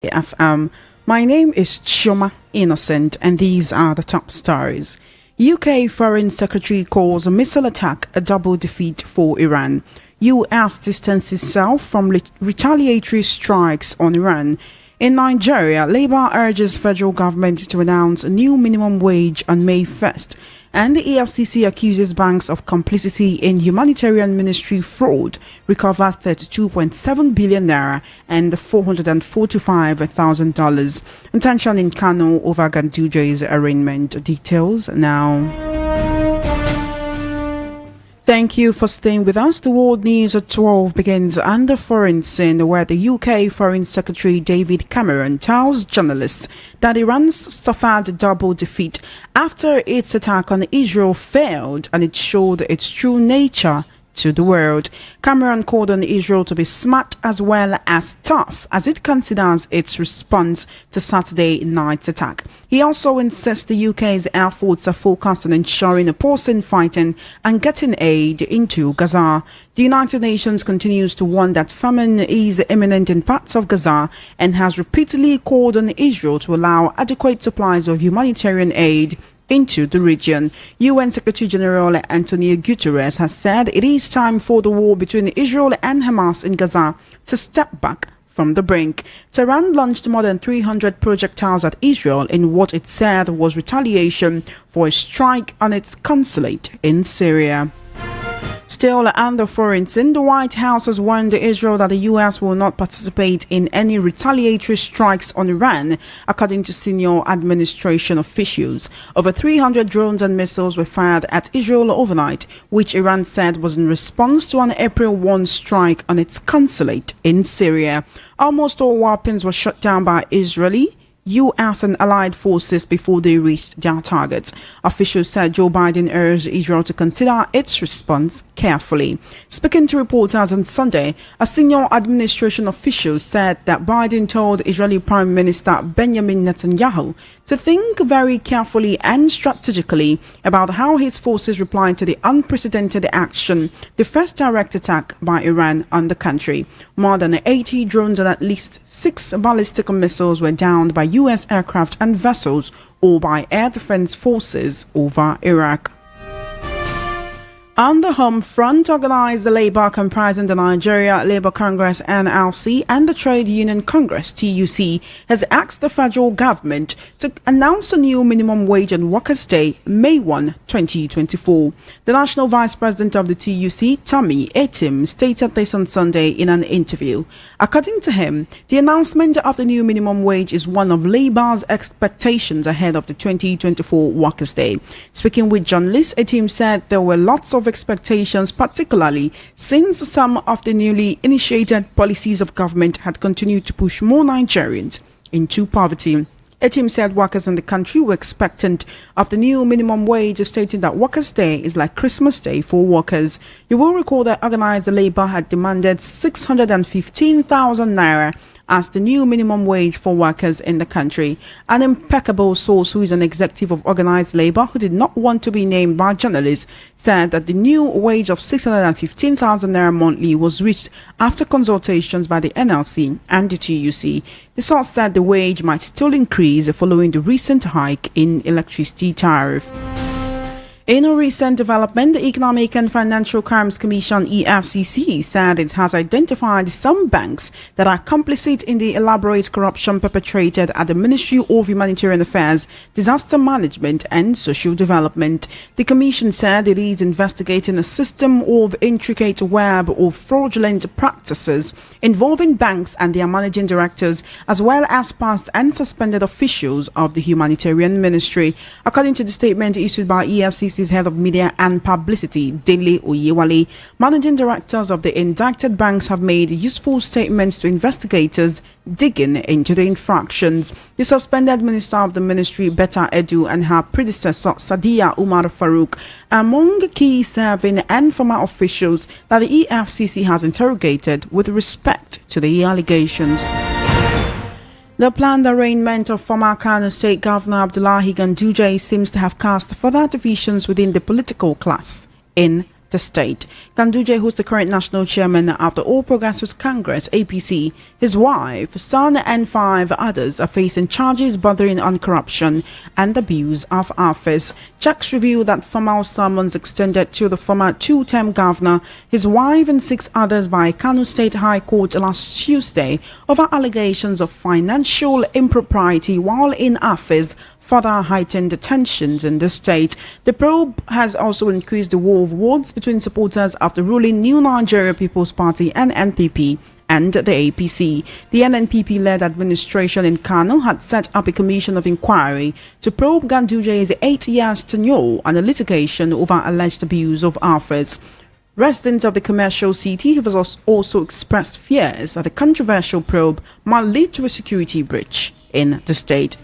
FM. My name is Ijeoma Innocent, and these are the top stories. UK Foreign Secretary calls a missile attack a double defeat for Iran. US distances itself from retaliatory strikes on Iran. In Nigeria, Labour urges federal government to announce a new minimum wage on May 1st. And the EFCC accuses banks of complicity in humanitarian ministry fraud, recovers 32.7 billion naira and $445,000. And tension in Kano over Ganduje's arraignment. Details now. Thank you for staying with us. The World News at 12 begins on the foreign scene, where the UK Foreign Secretary David Cameron tells journalists that Iran suffered a double defeat after its attack on Israel failed and it showed its true nature to the world. Cameron called on Israel to be smart as well as tough as it considers its response to Saturday night's attack. He also insists the UK's air force are focused on ensuring a pause in fighting and getting aid into Gaza. The United Nations continues to warn that famine is imminent in parts of Gaza and has repeatedly called on Israel to allow adequate supplies of humanitarian aid into the region. UN Secretary General Antonio Guterres has said it is time for the war between Israel and Hamas in Gaza to step back from the brink. Tehran launched more than 300 projectiles at Israel in what it said was retaliation for a strike on its consulate in Syria. Still on the foreign scene, the White House has warned Israel that the U.S. will not participate in any retaliatory strikes on Iran, according to senior administration officials. Over 300 drones and missiles were fired at Israel overnight, which Iran said was in response to an April 1 strike on its consulate in Syria. Almost all weapons were shot down by Israeli, U.S. and allied forces before they reached their targets. Officials said Joe Biden urged Israel to consider its response carefully. Speaking to reporters on Sunday, a senior administration official said that Biden told Israeli Prime Minister Benjamin Netanyahu to think very carefully and strategically about how his forces replied to the unprecedented action, the first direct attack by Iran on the country. More than 80 drones and at least 6 ballistic missiles were downed by U.S. aircraft and vessels or by air defense forces over Iraq. On the home front, organized Labour comprising the Nigeria Labour Congress NLC and the Trade Union Congress TUC has asked the federal government to announce a new minimum wage on Workers' Day, May 1, 2024. The National Vice President of the TUC, Tommy Etim, stated this on Sunday in an interview. According to him, the announcement of the new minimum wage is one of Labour's expectations ahead of the 2024 Workers' Day. Speaking with journalists, Etim said there were lots of expectations, particularly since some of the newly initiated policies of government had continued to push more Nigerians into poverty. Etim said workers in the country were expectant of the new minimum wage, stating that Workers' Day is like Christmas Day for workers. You will recall that organized Labour had demanded 615,000 naira as the new minimum wage for workers in the country. An impeccable source who is an executive of organized Labour who did not want to be named by journalists said that the new wage of 615,000 naira monthly was reached after consultations by the NLC and the TUC. The source said the wage might still increase following the recent hike in electricity tariff. In a recent development, the Economic and Financial Crimes Commission EFCC said it has identified some banks that are complicit in the elaborate corruption perpetrated at the Ministry of Humanitarian Affairs, Disaster Management and Social Development. The commission said it is investigating a system of intricate web of fraudulent practices involving banks and their managing directors, as well as past and suspended officials of the Humanitarian Ministry. According to the statement issued by EFCC Head of Media and Publicity, Dele Oyewale, managing directors of the indicted banks have made useful statements to investigators digging into the infractions. The suspended minister of the ministry, Betta Edu, and her predecessor, Sadia Umar Farouk, among key serving and former officials that the EFCC has interrogated with respect to the allegations. The planned arraignment of former Kano State Governor Abdullahi Ganduje seems to have cast further divisions within the political class in the state. Ganduje, who's the current national chairman of the All Progressives Congress, APC, his wife, son and 5 others are facing charges bordering on corruption and abuse of office. Checks reveal that formal summons extended to the former 2-term governor, his wife and 6 others by Kano State High Court last Tuesday over allegations of financial impropriety while in office further heightened tensions in the state. The probe has also increased the war of words between supporters of the ruling New Nigeria People's Party and NPP and the APC. The NNPP-led administration in Kano had set up a commission of inquiry to probe Ganduje's 8 years tenure on a litigation over alleged abuse of office. Residents of the commercial city have also expressed fears that the controversial probe might lead to a security breach in the state.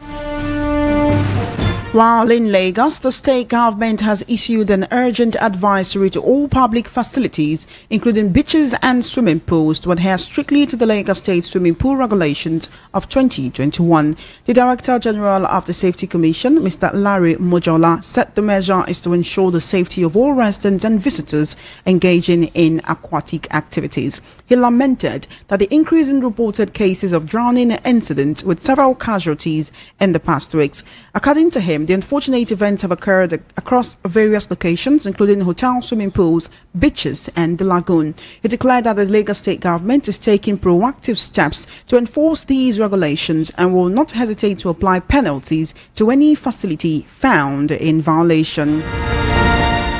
While in Lagos, the state government has issued an urgent advisory to all public facilities, including beaches and swimming pools, to adhere strictly to the Lagos State Swimming Pool Regulations of 2021. The Director General of the Safety Commission, Mr. Larry Mojola, said the measure is to ensure the safety of all residents and visitors engaging in aquatic activities. He lamented that the increase in reported cases of drowning incidents with several casualties in the past weeks. According to him, the unfortunate events have occurred across various locations, including hotels, swimming pools, beaches, and the lagoon. He declared that the Lagos State government is taking proactive steps to enforce these regulations and will not hesitate to apply penalties to any facility found in violation.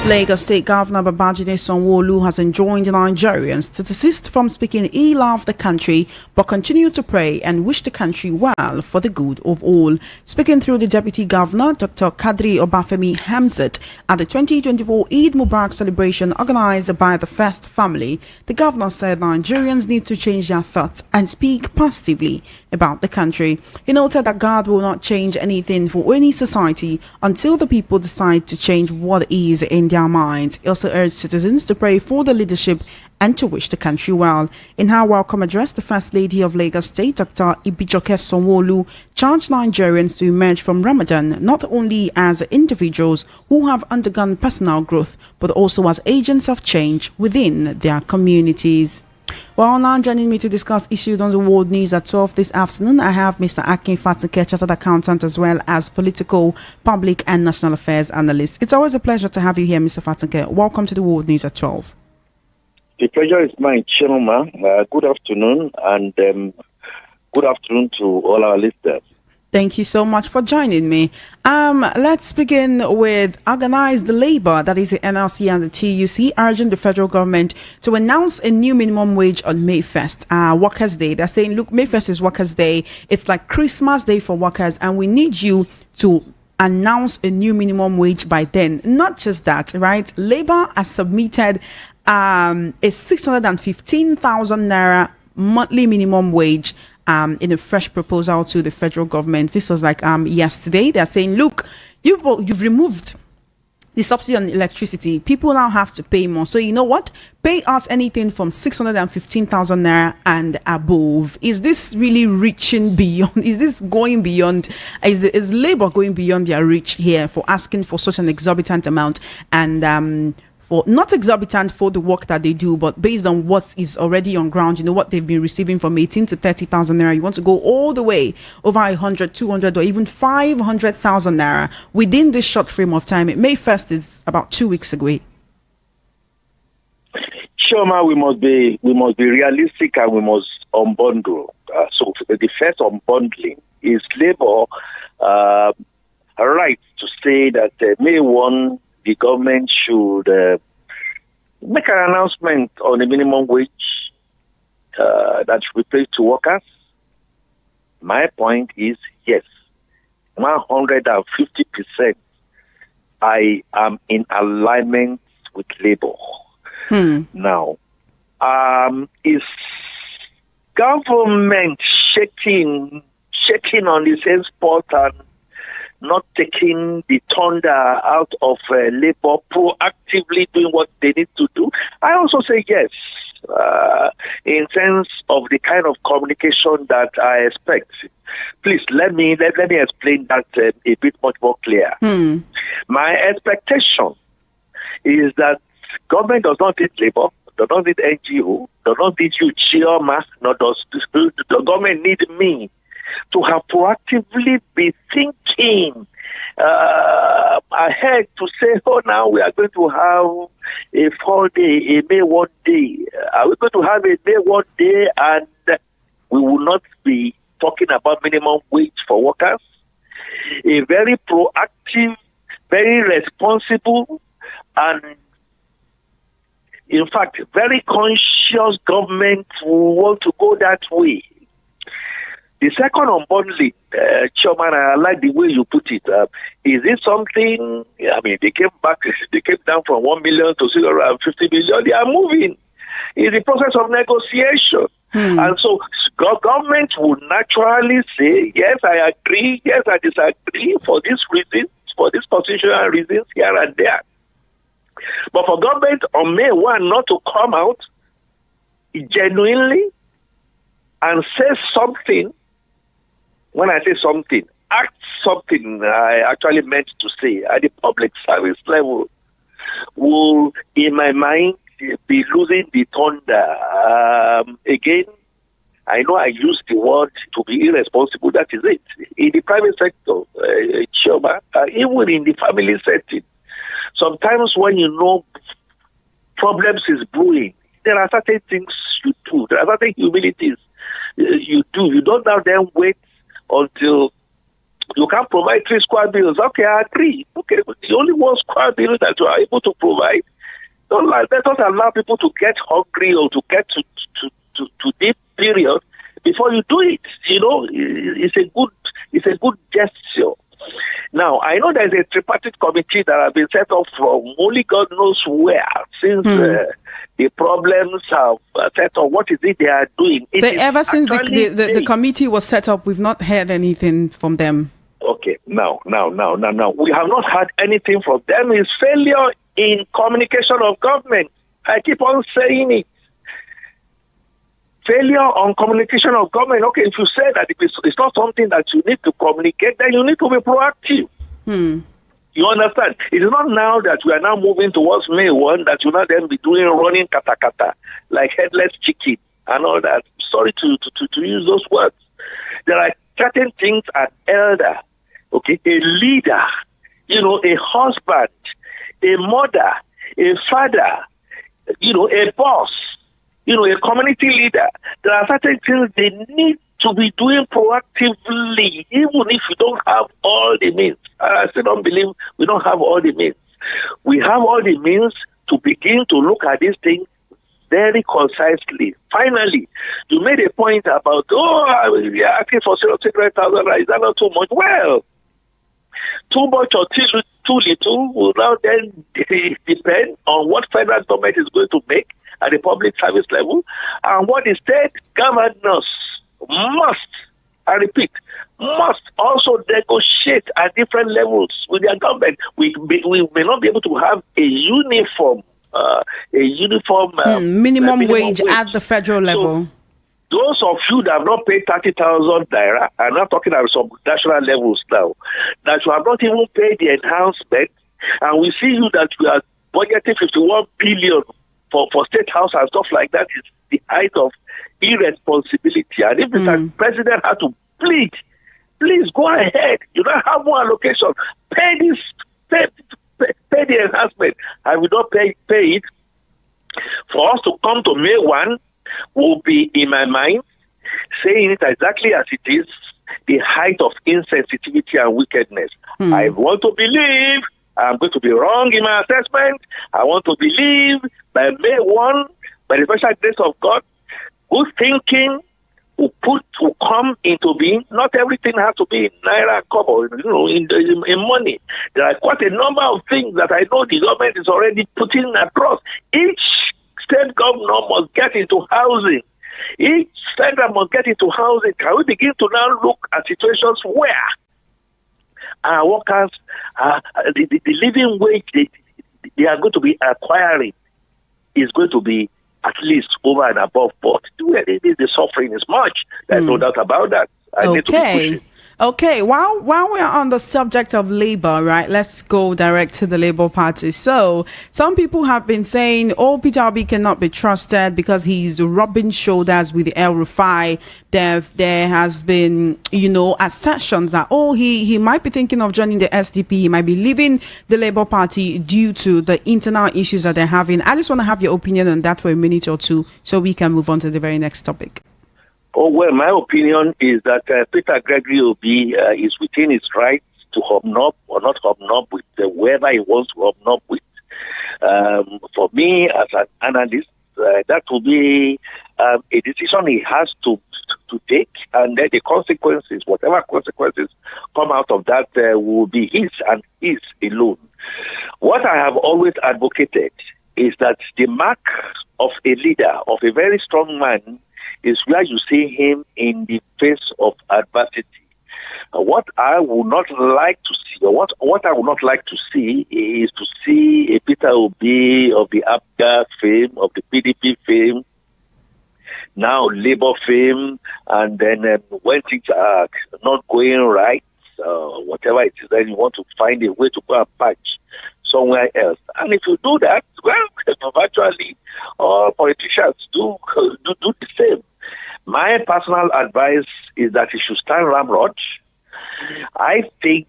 Lagos State Governor Babajide Sanwo-Olu has enjoined Nigerians to desist from speaking ill of the country, but continue to pray and wish the country well for the good of all. Speaking through the Deputy Governor, Dr. Kadri Obafemi Hamzat, at the 2024 Eid Mubarak celebration organized by the First Family, the Governor said Nigerians need to change their thoughts and speak positively about the country. He noted that God will not change anything for any society until the people decide to change what is in their minds. He also urged citizens to pray for the leadership and to wish the country well. In her welcome address, the First Lady of Lagos State, Dr. Ibijoke Sanwo-Olu, charged Nigerians to emerge from Ramadan not only as individuals who have undergone personal growth, but also as agents of change within their communities. Well, now joining me to discuss issues on the world news at 12 this afternoon, I have Mr. Akin Fatike, Chartered Accountant, as well as political, public and national affairs analyst. It's always a pleasure to have you here, Mr. Fatike. Welcome to the world news at 12. The pleasure is mine, Chiroma. Good afternoon, and good afternoon to all our listeners. Thank you so much for joining me. Let's begin with organized labor, that is the NLC and the TUC, urging the federal government to announce a new minimum wage on May 1st, Workers' Day. They're saying, look, May 1st is Workers' Day. It's like Christmas Day for workers, and we need you to announce a new minimum wage by then. Not just that, right? Labor has submitted a 615,000 naira monthly minimum wage in a fresh proposal to the federal government. This was like yesterday. They're saying, look, you've removed the subsidy on electricity. People now have to pay more. So you know what? Pay us anything from 615,000 naira and above. Is this really reaching beyond? Is this going beyond? Is Labour going beyond their reach here for asking for such an exorbitant amount? And for not exorbitant for the work that they do, but based on what is already on ground, you know, what they've been receiving from 18 to 30,000 naira. You want to go all the way over 100, 200, or even 500,000 naira within this short frame of time. May 1st is about 2 weeks away. Sure, ma, we must be realistic and we must unbundle. So the first unbundling is Labour right to say that May 1, the government should make an announcement on the minimum wage that should be paid to workers. My point is, yes, 150%. I am in alignment with Labour. Now, is government shaking on the same spot and not taking the thunder out of Labour, proactively doing what they need to do? I also say yes, in sense of the kind of communication that I expect. Please let me explain that a bit much more clear. My expectation is that Government does not need labor, does not need NGO, does not need you, Ijeoma, nor does the government need me to have proactively be thinking ahead to say, oh, now we are going to have a 4-day, a May 1 day. Are we going to have a May 1 day and we will not be talking about minimum wage for workers? A very proactive, very responsible, and in fact, very conscious government will want to go that way. The second unbundling, Chairman, I like the way you put it. Is it something? I mean, they came down from 1 million to 050 million. They are moving. It's the process of negotiation. And so government would naturally say, yes, I agree, yes, I disagree for these reasons, for these constitutional reasons here and there. But for government on May 1 not to come out genuinely and say something, when I say something, act something I actually meant to say at the public service level, will, in my mind, be losing the thunder. Again, I know I used the word to be irresponsible, that is it. In the private sector, even in the family setting, sometimes when you know problems is brewing, there are certain things you do. There are certain humilities you do. You don't now then wait until you can provide 3 square bills. Okay, I agree. Okay, the only 1 square bill that you are able to provide, let us allow people to get hungry or to get to this period before you do it. You know, it's a good gesture. Now, I know there's a tripartite committee that has been set up from only God knows where since the problems have set up. What is it they are doing? Ever since the committee was set up, we've not heard anything from them. Okay, now. We have not heard anything from them. It's failure in communication of government. I keep on saying it. Failure on communication of government. Okay, if you say that it's not something that you need to communicate, then you need to be proactive. You understand? It is not now that we are now moving towards May 1 that you now then be doing running kata like headless chicken and all that. Sorry to use those words. There are certain things an elder, okay, a leader, a husband, a mother, a father, a boss, a community leader. There are certain things they need to be doing proactively, even if you don't have all the means. I still don't believe we don't have all the means. We have all the means to begin to look at these things very concisely. Finally, you made a point about, we are asking for 600,000, is that not too much? Well, too much or too little will now then depend on what federal government is going to make at the public service level and what the state governors must, I repeat, must also negotiate at different levels with their government. We may not be able to have a uniform minimum wage at the federal level. So, those of you that have not paid 30,000 naira, I'm not talking about some national levels now, that you have not even paid the enhancement, and we see you that we are budgeting 51 billion for state house and stuff like that, is the height of irresponsibility. And if the president had to plead, please go ahead. You don't have more allocation. Pay the enhancement. I will not pay it. For us to come to May 1 will be, in my mind, saying it exactly as it is, the height of insensitivity and wickedness. I want to believe I'm going to be wrong in my assessment. I want to believe by May 1, by the special grace of God, good thinking will come into being. Not everything has to be in naira, kobo, in money. There are quite a number of things that I know the government is already putting across. Each state governor must get into housing. Each federal must get into housing. Can we begin to now look at situations where our workers, the living wage they are going to be acquiring is going to be at least over and above board. The suffering is much. There's no doubt about that. I need to be pushing. Okay, while we're on the subject of labor, right, let's go direct to the Labour Party. So some people have been saying, oh, Peter Obi cannot be trusted because he's rubbing shoulders with El-Rufai. There has been, assertions that, oh, he might be thinking of joining the SDP. He might be leaving the Labour Party due to the internal issues that they're having. I just want to have your opinion on that for a minute or two so we can move on to the very next topic. Oh, well, my opinion is that Peter Gregory Obi is within his rights to hobnob or not hobnob with whoever he wants to hobnob with. For me, as an analyst, that will be a decision he has to take, and then the consequences, whatever consequences come out of that, will be his and his alone. What I have always advocated is that the mark of a leader, of a very strong man, is where you see him in the face of adversity. What I would not like to see, or what I would not like to see, is to see a Peter Obi of the APGA fame, of the PDP fame, now Labour fame, and then when things are not going right, whatever it is, then you want to find a way to go and patch somewhere else. And if you do that, well, virtually all politicians do the same. My personal advice is that he should stand ramrod. I think,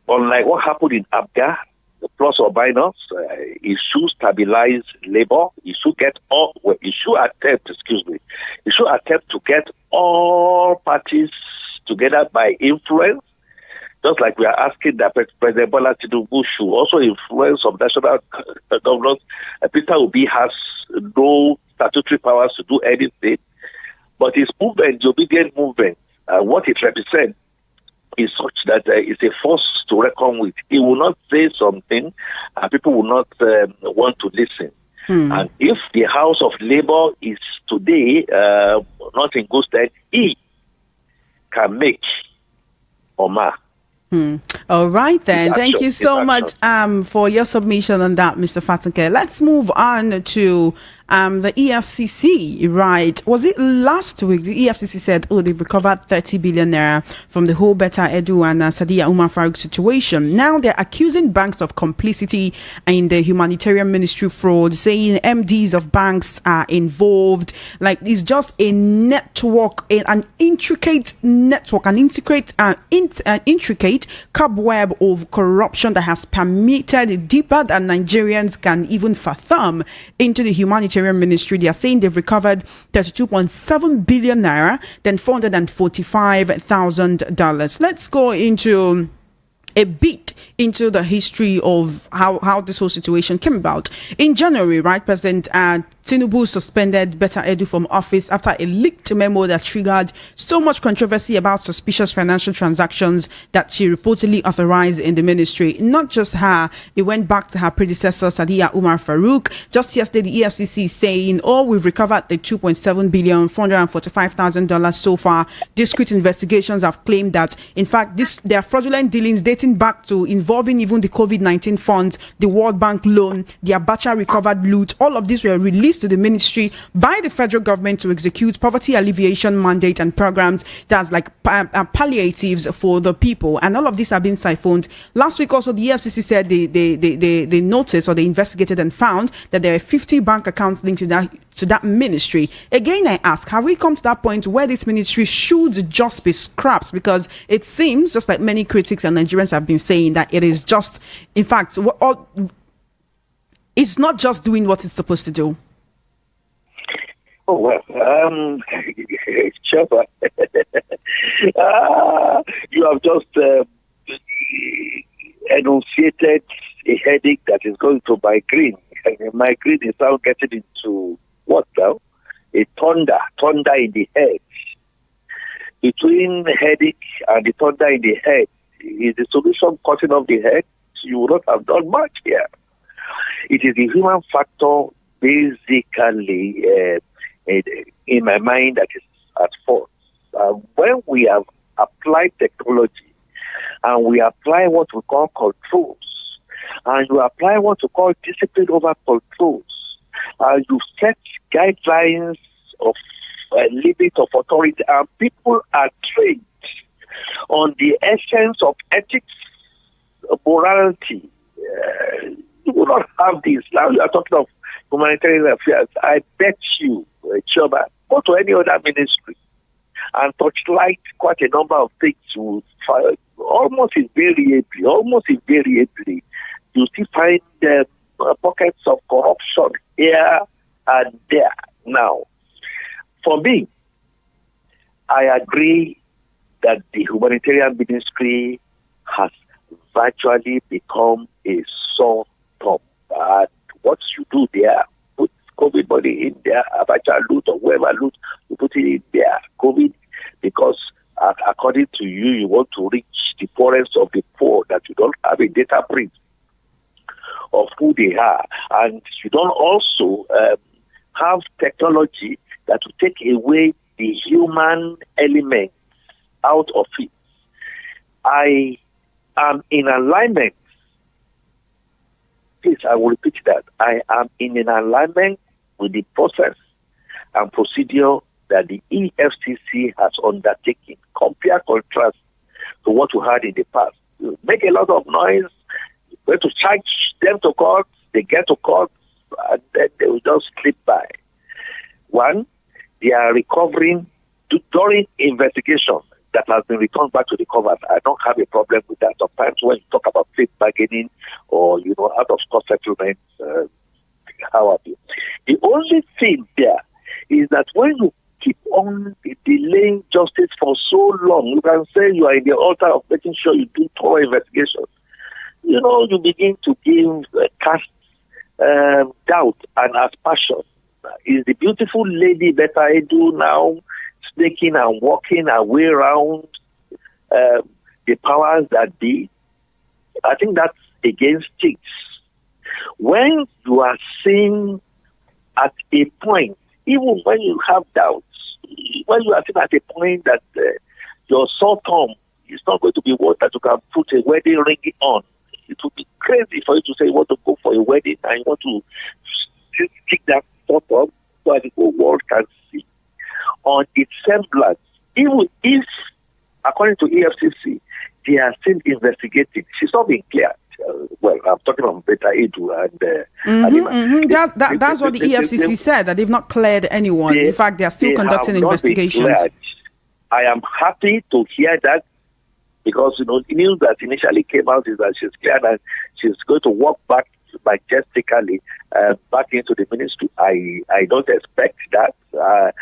unlike what happened in APGA, the plus or minus, he should stabilize Labour. He should attempt to get all parties together by influence. Just like we are asking that President Bola Tinubu should also influence some national governors. Peter Obi has no statutory powers to do anything. But his movement, the obedient movement, what it represents is such that it's a force to reckon with. He will not say something and people will not want to listen. And if the House of Labour is today not in good state, he can make or mark. All right, then. Thank you so much for your submission on that, Mr. Fatunke. Let's move on to the EFCC, right? Was it last week the EFCC said, oh, they've recovered 30 billion naira from the whole Betta Edu and Sadiya Umar Farouk situation. Now they're accusing banks of complicity in the humanitarian ministry fraud, saying MDs of banks are involved. Like, it's just a network, an intricate network, an intricate cobweb of corruption that has permeated deeper than Nigerians can even fathom into the humanitarian ministry. They are saying they've recovered 32.7 billion naira, then $445,000. Let's go into a bit into the history of how this whole situation came about. In January, right, President Tinubu suspended Betta Edu from office after a leaked memo that triggered so much controversy about suspicious financial transactions that she reportedly authorized in the ministry. Not just her, it went back to her predecessor, Sadiya Umar Farouk. Just yesterday, the EFCC saying, oh, we've recovered the $2.7 billion, $445,000 so far. Discrete investigations have claimed that, in fact, there are fraudulent dealings dating back to involving even the COVID-19 funds, the World Bank loan, the Abacha recovered loot. All of these were released to the ministry by the federal government to execute poverty alleviation mandate and programs that's like palliatives for the people, and all of these have been siphoned. Last week also the EFCC said they noticed, or they investigated and found that there are 50 bank accounts linked to that ministry. Again, I ask, have we come to that point where this ministry should just be scrapped? Because it seems, just like many critics and Nigerians have been saying, that it is just, in fact, it's not just doing what it's supposed to do. Oh, well, Chapa, you have just enunciated a headache that is going to migraine. And migraine is now getting into what now? A thunder in the head. Between the headache and the thunder in the head, is the solution cutting off the head? You would not have done much here. It is the human factor, basically, in my mind, that is at fault. When we have applied technology and we apply what we call controls, and you apply what we call discipline over controls, and you set guidelines of limit of authority, and people are trained on the essence of ethics, morality. You will not have this. Now you are talking of humanitarian affairs. I bet you, Ijeoma, go to any other ministry and touchlight quite a number of things with almost invariably, you still find pockets of corruption here and there. Now, for me, I agree that the humanitarian ministry has virtually become a sore thumb. And what you do there, put COVID money in there, Abacha loot or whoever loot, you put it in there, COVID, because according to you, you want to reach the poorest of the poor, that you don't have a data print of who they are. And you don't also have technology that will take away the human element out of it. I am in alignment. Please, I will repeat that. I am in an alignment with the process and procedure that the EFCC has undertaken. Compare, contrast to what we had in the past. You make a lot of noise, you're going to charge them to court, they get to court, and then they will just slip by. One, they are recovering during investigation that has been returned back to the covers. I don't have a problem with that. Sometimes when you talk about faith bargaining or, out of court settlements, how have you? The only thing there is that when you keep on delaying justice for so long, you can say you are in the altar of making sure you do thorough investigations. You begin to cast doubt and aspersion. Is the beautiful lady Beta Edu now snaking and walking her way around the powers that be? I think that's against it. When you are seeing at a point, even when you have doubts, when you are seeing at a point that your sore thumb is not going to be one that you can put a wedding ring on, it would be crazy for you to say you want to go for a wedding and you want to stick that sore thumb so that the whole world can see on its semblance. Even if, according to EFCC, they are still investigating, she's not being cleared. Well, I'm talking about Beta Edu and That's what the EFCC said, that they've not cleared anyone. In fact, they are still conducting investigations. I am happy to hear that, because the news that initially came out is that she's cleared and she's going to walk back majestically back into the ministry. I don't expect that. I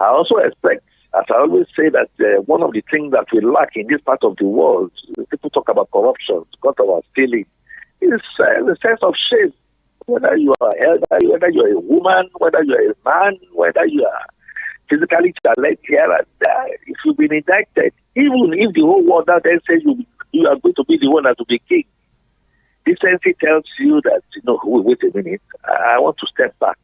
also expect, as I always say, that one of the things that we lack in this part of the world, people talk about corruption, talk about stealing, is the sense of shame. Whether you are elderly, whether you are a woman, whether you are a man, whether you are physically challenged here and there, if you've been indicted, even if the whole world out there says you are going to be the one that will be king, decency tells you that, wait a minute, I want to step back.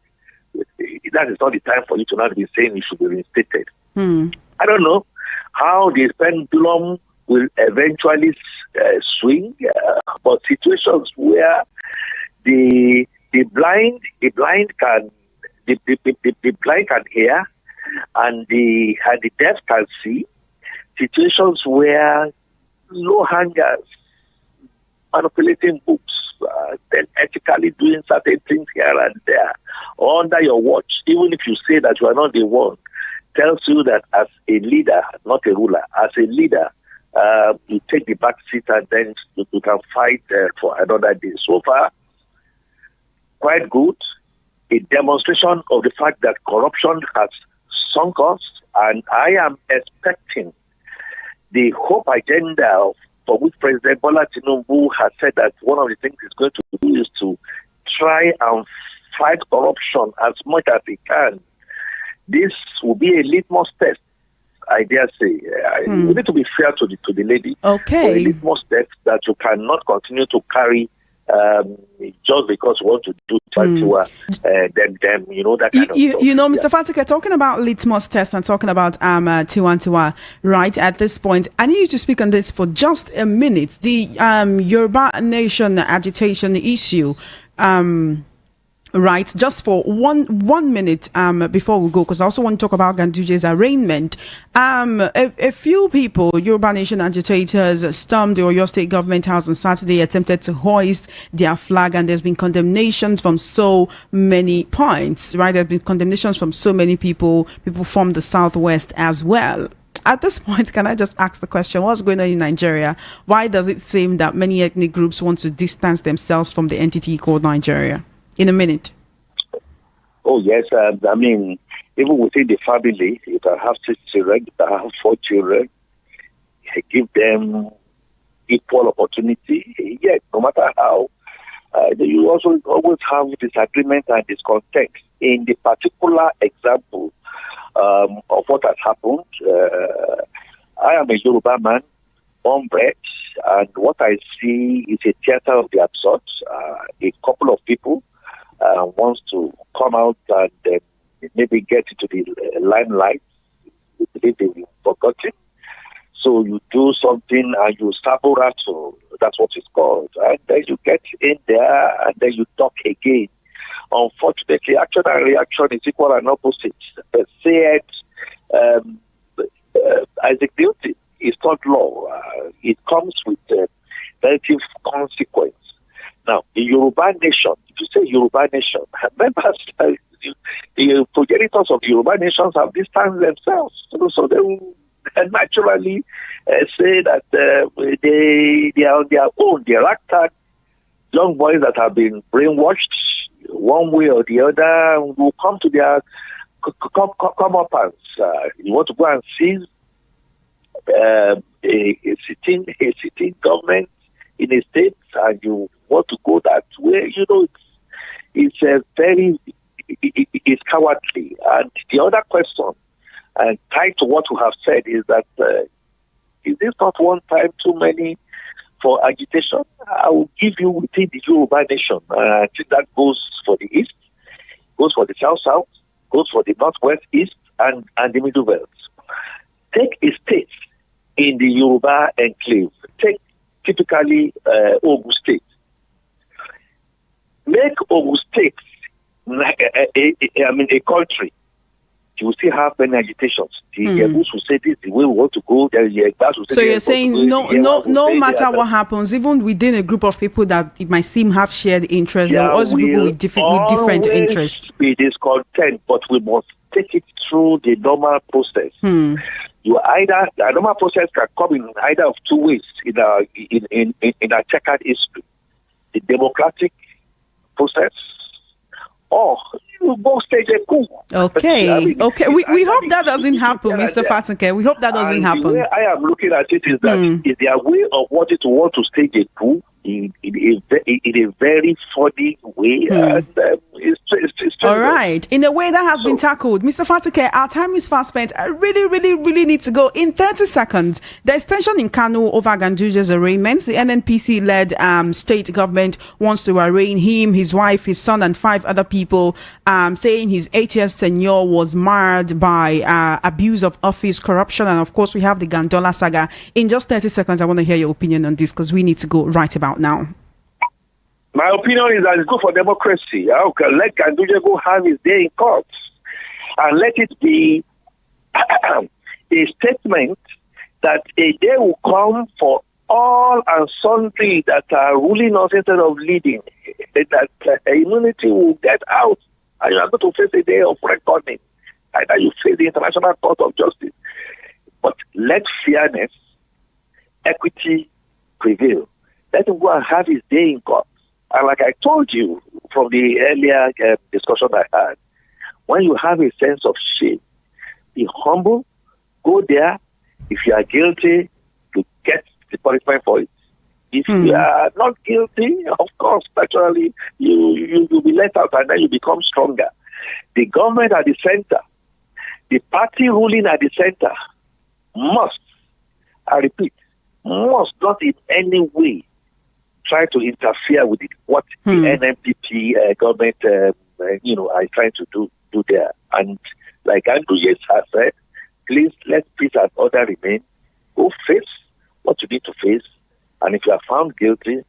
That is not the time for you to not be saying you should be reinstated. I don't know how the pendulum will eventually swing, but situations where the blind can hear and the deaf can see, situations where low hangers manipulating books, then ethically doing certain things here and there under your watch, even if you say that you are not the one, tells you that as a leader, not a ruler, as a leader, you take the back seat and then you can fight for another day. So far, quite good. A demonstration of the fact that corruption has sunk us, and I am expecting the hope agenda for which President Bola Tinubu has said that one of the things he's going to do is to try and fight corruption as much as he can. This will be a litmus test, I dare say. We need to be fair to the lady. Okay. A litmus test that you cannot continue to carry just because you want to do them, that kind of stuff. Mr. Fatike, talking about litmus test and talking about Tiwantiwa, right, at this point, I need you to speak on this for just a minute. The Yoruba Nation agitation issue, Right, just for one minute before we go, because I also want to talk about Ganduje's arraignment. A few people, Yoruba Nation agitators, stormed the Oyo State Government House on Saturday, attempted to hoist their flag, and there's been condemnations from so many points. Right, there's been condemnations from so many people from the Southwest as well. At this point, can I just ask the question, what's going on in Nigeria? Why does it seem that many ethnic groups want to distance themselves from the entity called Nigeria? In a minute. Oh, yes. I mean, even within the family, if I have 6 children, if I have 4 children, I give them equal opportunity. Yes, no matter how. You also always have disagreement and discontent. In the particular example of what has happened, I am a Yoruba man, born bred, and what I see is a theater of the absurd. A couple of people wants to come out and maybe get into the limelight. You believe they've forgotten. So you do something and you sabotage, that's what it's called. And then you get in there and then you talk again. Unfortunately, action and reaction is equal and opposite. Said Isaac Newton is not law. It comes with relative consequence. Now, the Yoruba nation, if you say Yoruba nation, members, the progenitors of the Yoruba nations have distanced themselves. So they will naturally say that they are on their own. They are acted young boys that have been brainwashed one way or the other will come to their come up and you want to go and seize a sitting government in a state, and you want to go that way, it's it's cowardly. And the other question, and tied to what we have said, is that is this not one time too many for agitation? I will give you within the Yoruba nation. I think that goes for the East, goes for the South, goes for the Northwest, East, and the Middle Belt. Take a state in the Yoruba enclave. Take typically Ogun State. Make Ogun State a country. You will still have many agitations. The Ijebu's will say this the way we want to go. The Egbas will say. So you're saying no matter what happens, even within a group of people that it might seem have shared interests, there are also people with different interests. Be discontent, but we must take it through the normal process. You either the normal process can come in either of two ways in a checkered history: the democratic process, or you go stage a coup. Okay. We hope that doesn't happen, Mr. Fatunke. We hope that doesn't happen. The way I am looking at it is that is their way of wanting to want to stage a coup in a very funny way, and it's all right. In a way that has been tackled. Mr. Fatunke, our time is fast spent. I really need to go. In 30 seconds, there's tension in Kano over Ganduje's arraignments. The NNPC-led state government wants to arraign him, his wife, his son, and 5 other people, saying his 8 years tenure was marred by abuse of office, corruption, and of course, we have the Gandola saga. In just 30 seconds, I want to hear your opinion on this because we need to go right about now. My opinion is that it's good for democracy. Let Ganduje go have his day in court, and let it be a statement that a day will come for all and sundry that are ruling us instead of leading, that immunity will get out, and you are going to face a day of reckoning. Either you face the International Court of Justice, but let fairness, equity prevail. Let him go and have his day in court. And like I told you from the earlier discussion I had, when you have a sense of shame, be humble, go there. If you are guilty, you get the punishment for it. If you are not guilty, of course, naturally, you will be let out and then you become stronger. The government at the center, the party ruling at the center must, I repeat, must not in any way try to interfere with what the NMPP government, are trying to do there. And like Ganduje has said, please let peace and order remain. Go face what you need to face. And if you are found guilty,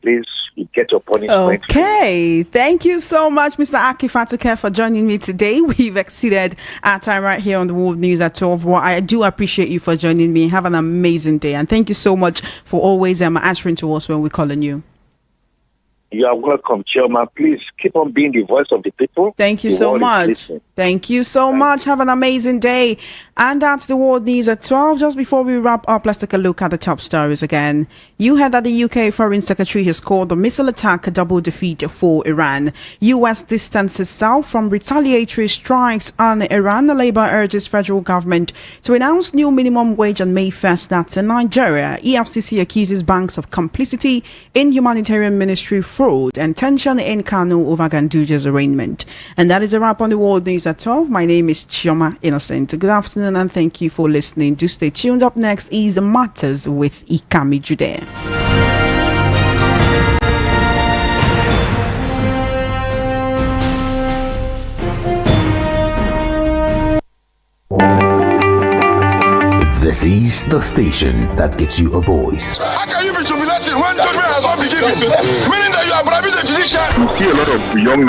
please you get your punishment. Okay, thank you so much, Mr. Akifatuke, for joining me today. We've exceeded our time right here on the World News at 12. Well, I do appreciate you for joining me. Have an amazing day, and thank you so much for always answering to us when we call on you. You are welcome, Chairman. Please keep on being the voice of the people. Thank you so much. Thank you so much. Have an amazing day. And that's the World News at 12. Just before we wrap up, let's take a look at the top stories again. You heard that the UK Foreign Secretary has called the missile attack a double defeat for Iran. US distances south from retaliatory strikes on Iran. The Labour urges federal government to announce new minimum wage on May 1st. That's in Nigeria. EFCC accuses banks of complicity in humanitarian ministry fraud and tension in Kano over Ganduje's arraignment. And that is a wrap on the World News at 12. My name is Ijeoma Innocent. Good afternoon and thank you for listening. Do stay tuned. Up next is Matters with Ikami Jude. This is the station that gives you a voice. How can you be jubilating when judgment has not been given? Meaning that you are bribing the physician. You see a lot of young